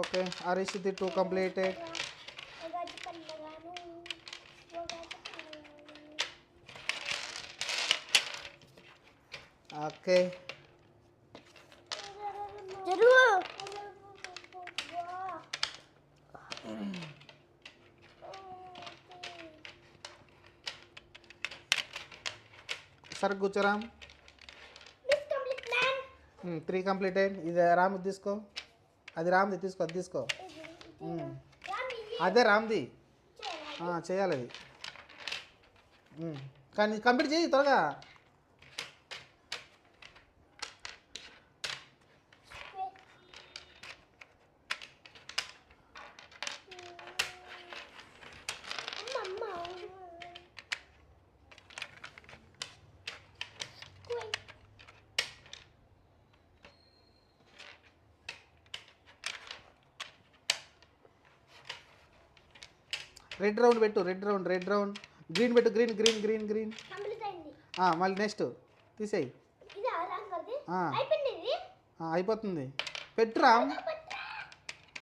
Okay హరీష్ది 2 completed. Okay సరే కూర్చోరామ్. 3 completed. ఇది రామ్ది తీసుకో, అది రామ్ది తీసుకో, అది తీసుకో. అదే రామ్ది చేయాలి అది. కానీ కంప్లీట్ చేయి త్వరగా. రెడ్ రౌండ్ పెట్టు, రెడ్ రౌండ్. గ్రీన్ పెట్టు, గ్రీన్. మళ్ళీ నెక్స్ట్ తీసేయి. అయిపోతుంది. పెట్టురా.